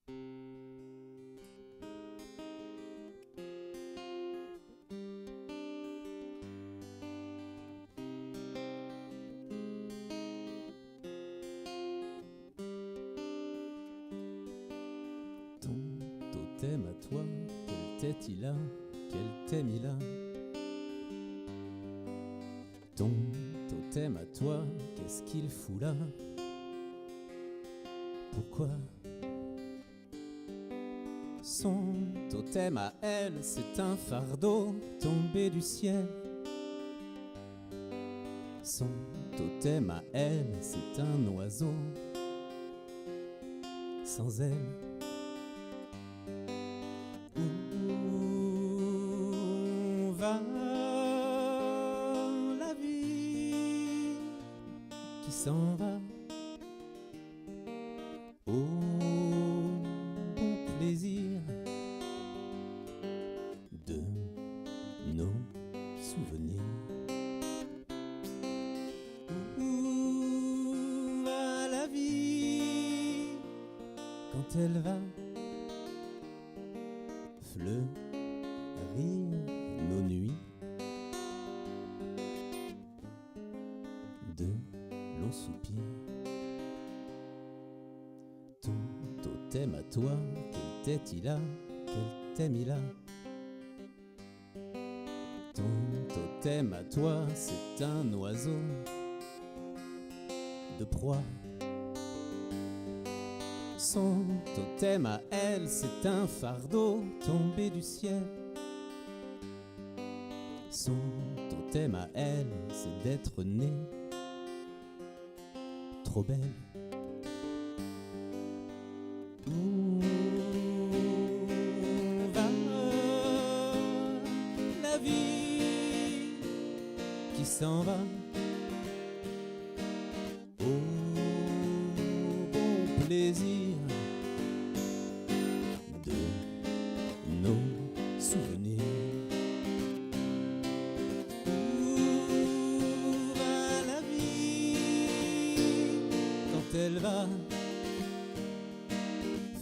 Ton totem à toi, quelle tête il a, quel thème il a. Ton totem à toi, qu'est-ce qu'il fout là? Pourquoi? Son totem à elle, c'est un fardeau tombé du ciel. Son totem à elle, c'est un oiseau sans aile. Où va la vie qui s'en va au bon plaisir de nos souvenirs? Où va la vie quand elle va fleurir nos nuits de longs soupirs? Ton totem à toi, quelle tête il a, quel thème il a. Ton totem à toi, c'est un oiseau de proie. Son totem à elle, c'est un fardeau tombé du ciel. Son totem à elle, c'est d'être née trop belle. Où va la vie qui s'en va au bon plaisir de nos souvenirs? Où va la vie quand elle va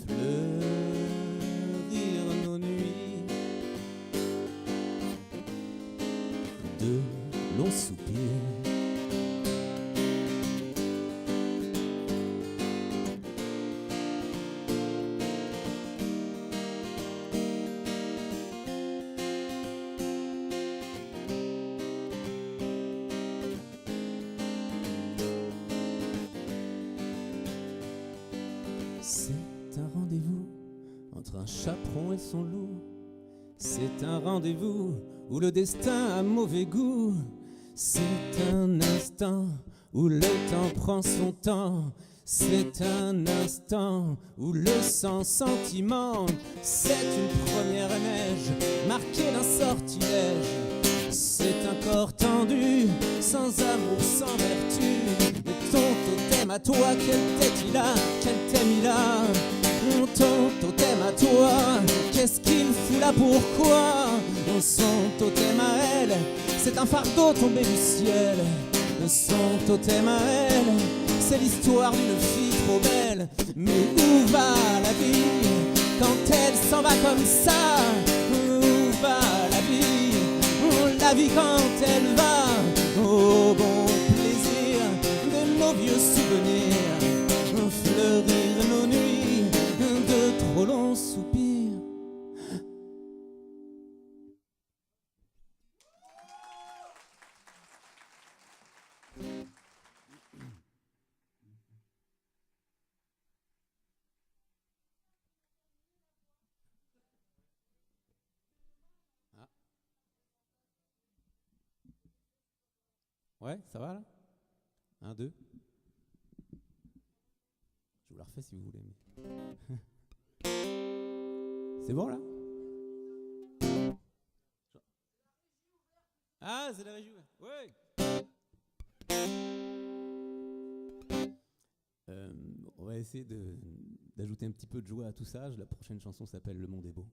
fleurir nos nuits de longs soupirs? C'est un rendez-vous entre un chaperon et son loup. C'est un rendez-vous où le destin a mauvais goût. C'est un instant où le temps prend son temps. C'est un instant où le sentiment. C'est une première neige marquée d'un sortilège. C'est un corps tendu, sans amour, sans vertu. Mais ton totem à toi, quelle tête il a, quel thème il a. Ton totem à toi, qu'est-ce qu'il fout là, pourquoi? Son totem à elle, c'est un fardeau tombé du ciel. Son totem à elle, c'est l'histoire d'une fille trop belle. Mais où va la vie quand elle s'en va comme ça? Où va la vie? La vie quand elle va au bon plaisir de nos vieux souvenirs, fleurir nos nuits de trop longs soupirs. Ouais, ça va là? 1, 2. Je vous la refais si vous voulez. C'est bon là? Ah, c'est la régie. Ouais. On va essayer d'ajouter un petit peu de joie à tout ça. La prochaine chanson s'appelle Le Monde est beau.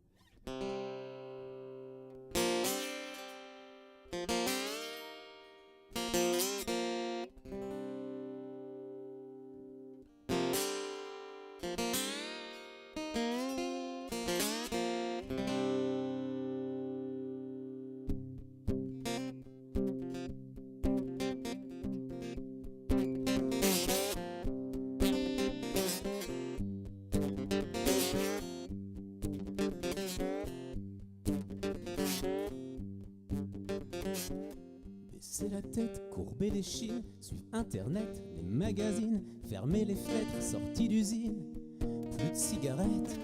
baisser la tête, courber les chines, suivre internet, les magazines, fermer les fenêtres, sorties d'usine. Plus de cigarettes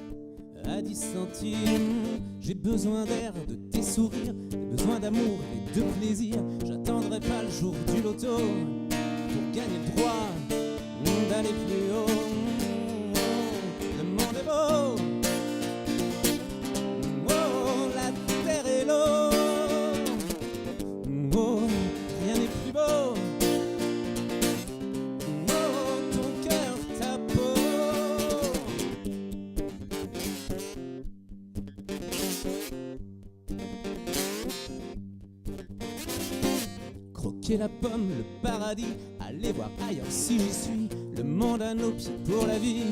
à 10 centimes. J'ai besoin d'air, de tes sourires, j'ai besoin d'amour et de plaisir. J'attendrai pas le jour du loto pour gagner le droit d'aller plus haut. Le monde est beau, oh, la terre et l'eau, oh, rien n'est plus beau, oh, ton cœur, ta peau. Croquer la pomme, le paradis, aller voir ailleurs si j'y suis. Le monde à nos pieds pour la vie,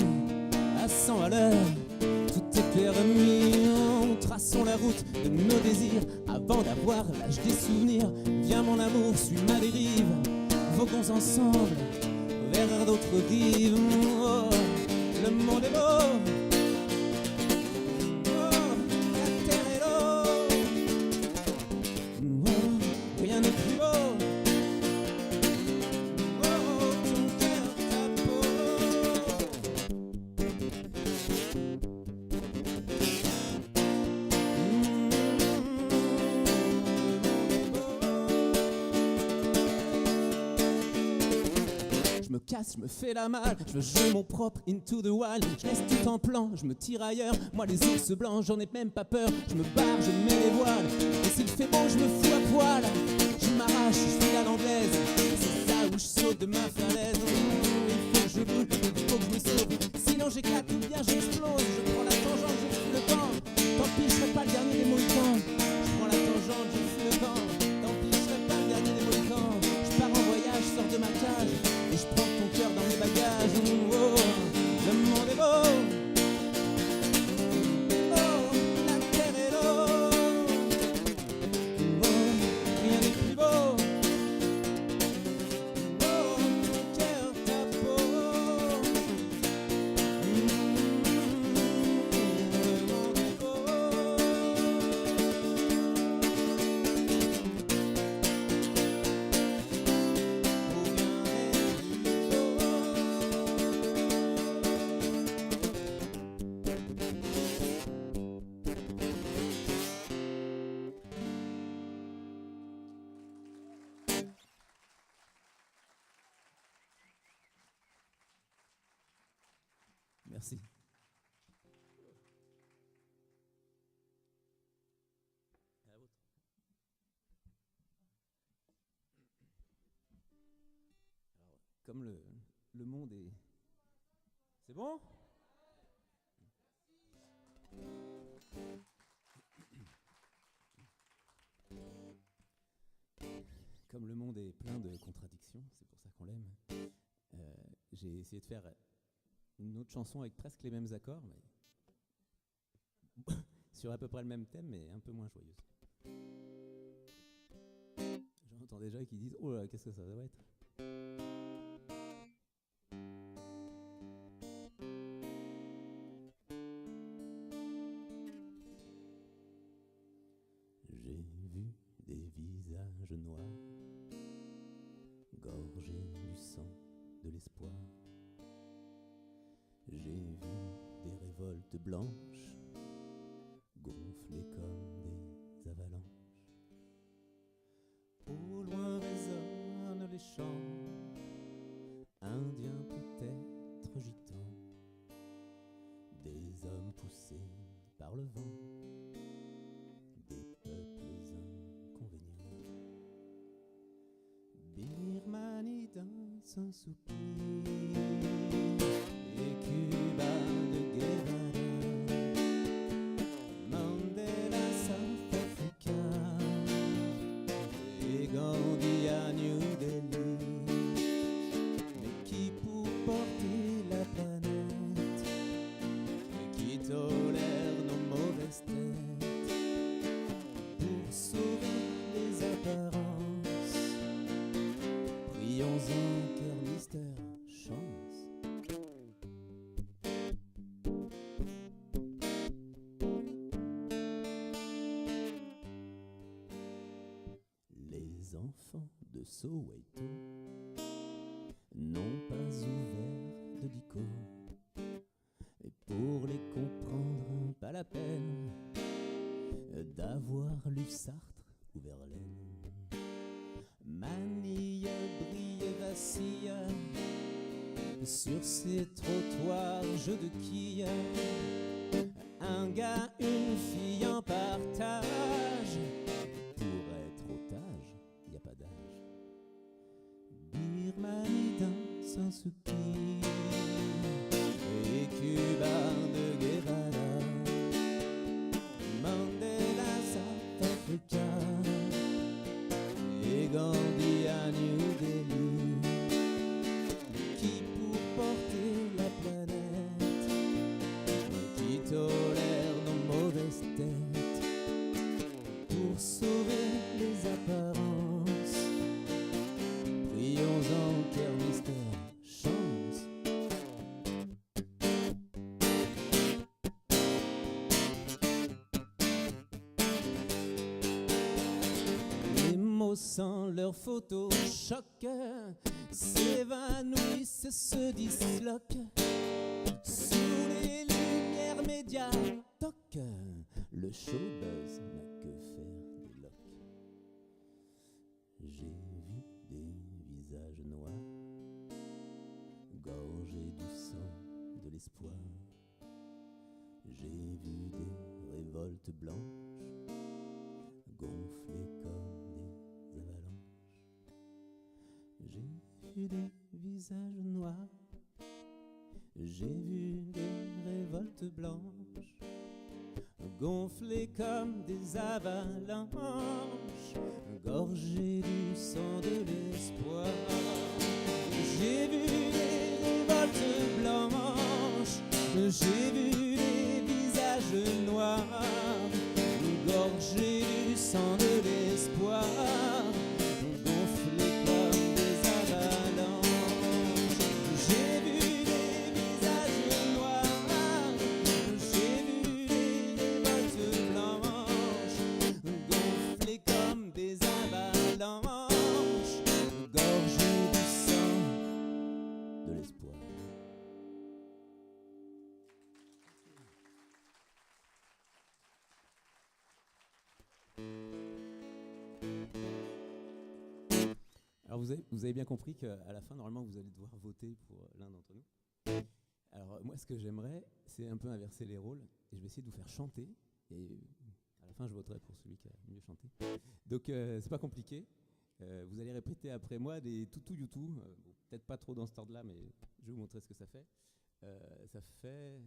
à 100 à l'heure, tout est permis. Traçons la route de nos désirs avant d'avoir l'âge des souvenirs. Viens mon amour, suis ma dérive, voguons ensemble vers d'autres rives. Oh, le monde est beau, oh, la terre et l'eau, oh, rien n'est plus beau. Je me fais la malle, je veux jouer mon propre Into the Wild. Je laisse tout en plan, je me tire ailleurs. Moi les ours blancs, j'en ai même pas peur. Je me barre, je mets les voiles. Et s'il fait beau, je me fous à poil. Je m'arrache, je fais à l'anglaise. C'est ça où je saute de ma falaise. Il faut que je bouge, il faut que je me sauve. Sinon j'éclate ou bien j'explose. Je prends la tangente, je fous le temps. Tant pis, je serai pas le dernier des mohicans. Je prends la tangente, je fous le temps. Tant pis, je serai pas le dernier des mohicans. Je pars en voyage, je sors de ma cage. Et je prends ton cœur dans mes bagages. Oh, le monde est beau, oh, la terre et l'eau, oh, rien n'est plus beau, oh, ton cœur, ta peau, le monde est beau. Merci. Alors, comme le monde est... C'est bon ? Comme le monde est plein de contradictions, c'est pour ça qu'on l'aime, j'ai essayé de faire une autre chanson avec presque les mêmes accords, mais sur à peu près le même thème, mais un peu moins joyeuse. J'entends des gens qui disent « Oh là, qu'est-ce que ça va être ?» J'ai vu des visages noirs, gorgés du sang de l'espoir. J'ai vu des révoltes blanches, gonflées comme des avalanches. Au loin résonnent les chants, indiens peut-être gitans, des hommes poussés par le vent, des peuples inconvénients. Birmanie d'un sans soupir, et Cuba de Guevara, Mandela South Africa, et Gandhi à New Delhi. Mais qui pour porter la planète, et qui tolère nos mauvaises têtes, pour sauver les apparences, prions en cœur mystère, chante. Soweto n'ont pas ouvert de dico. Et pour les comprendre, pas la peine d'avoir lu Sartre ou Verlaine. Manille, brille, vacille sur ces trottoirs, jeux de quilles. Un gars, une fille en partage. Pour être otage, y a pas d'âge. Birmanie danse en souki et Cuba de Guevara. Mandela, South Africa et Gandhi à New Delhi. Qui pour porter la planète, qui tolère nos mauvaises têtes, pour sauver les apparences. Prions-en, cœur mystère, chance. Les mots sans leur photo choc s'évanouissent, se disloquent sous les lumières médias. Toc, le showbuzz n'a que faire des locs. J'ai vu des visages noirs, gorgés du sang de l'espoir. J'ai vu des révoltes blanches, gonflées comme des avalanches. J'ai vu des visages noirs, j'ai vu des révoltes blanches, gonflées comme des avalanches, gorgées du sang de l'espoir. J'ai vu des révoltes blanches, j'ai vu des visages noirs, gorgés du sang de l'espoir. Alors vous avez bien compris qu'à la fin, normalement, vous allez devoir voter pour l'un d'entre nous. Alors moi, ce que j'aimerais, c'est un peu inverser les rôles, et je vais essayer de vous faire chanter, et à la fin, je voterai pour celui qui a mieux chanté. Donc c'est pas compliqué. Vous allez répéter après moi des toutou youtou. Bon, peut-être pas trop dans cet ordre-là, mais je vais vous montrer ce que ça fait. Ça fait...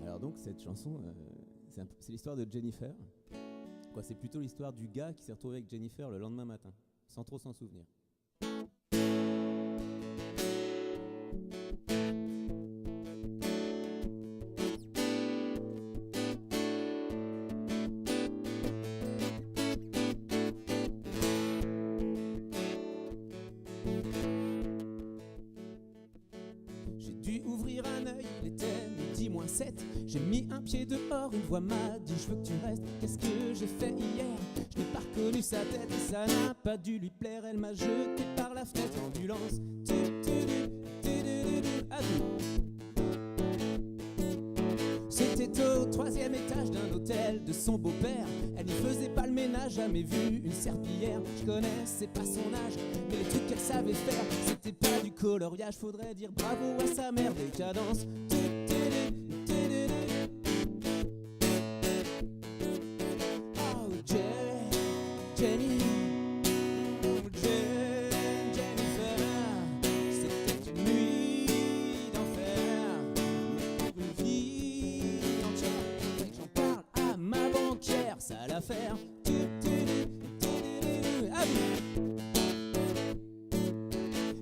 Alors donc cette chanson, c'est l'histoire de Jennifer. C'est plutôt l'histoire du gars qui s'est retrouvé avec Jennifer le lendemain matin, sans trop s'en souvenir. J'ai dû ouvrir un œil, il était midi moins 7. J'ai mis un pied dehors, une voix m'a dit je veux que tu restes. Qu'est-ce que j'ai fait hier? Je n'ai pas reconnu sa tête et ça n'a pas dû lui plaire. Elle m'a jeté par la fenêtre, ambulance. C'était au 3e étage d'un hôtel de son beau-père. Elle n'y faisait pas le ménage, jamais vu une serpillière. Je connaissais pas son âge, mais les trucs qu'elle savait faire, c'était pas du coloriage. Faudrait dire bravo à sa mère, des cadences. Oh Jenny, Jennifer, c'était une nuit d'enfer, une vie entière. Faudrait que j'en parle à ma banquière, ça l'affaire.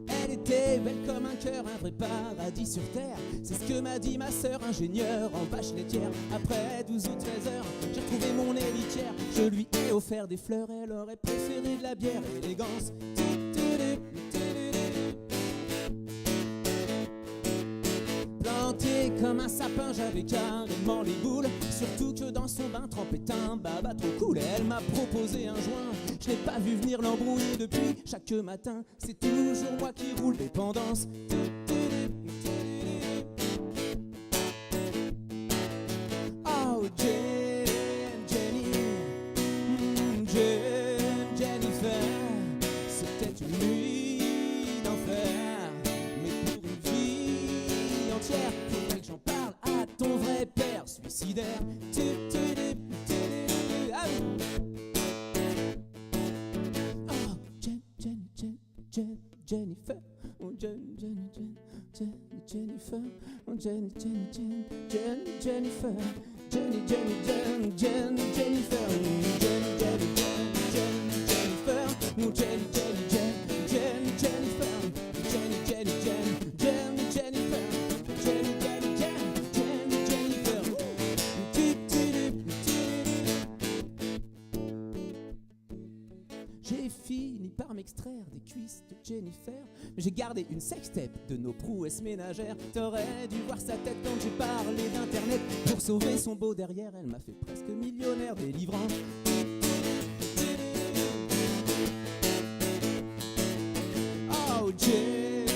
Elle était est belle comme un cœur, un vrai paradis sur terre. C'est ce que m'a dit ma sœur, ingénieure en vache laitière. Après 12 ou 13 heures, j'ai retrouvé mon héritière. Je lui ai offert des fleurs, elle aurait préféré de la bière. Élégance. Planté comme un sapin, j'avais carrément les boules. Surtout que dans son bain trempait un baba trop cool. Elle m'a proposé un joint, je n'ai pas vu venir l'embrouille. Depuis chaque matin, c'est toujours moi qui roule. Dépendance. Oh Jenny, Jennifer, c'était une nuit d'enfer. Mais pour une vie entière, faudrait que j'en parle à ton vrai père suicidaire. Ah oui. Oh Jennifer, oh Jennifer, oh Jennifer, Jennifer, J'ai fini par m'extraire des cuisses de Jennifer, mais j'ai gardé une sextape de nos prouesses ménagères. T'aurais dû voir sa tête quand j'ai parlé d'internet. Pour sauver son beau derrière, elle m'a fait presque millionnaire. Délivrance. Oh Jennifer,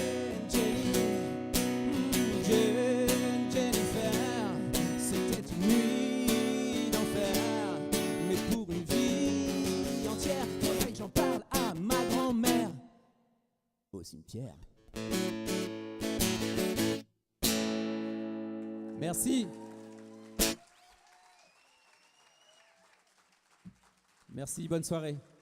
c'était une nuit d'enfer. Mais pour une vie entière, faudrait que j'en parle à ma grand-mère au cimetière. Merci. Merci, bonne soirée.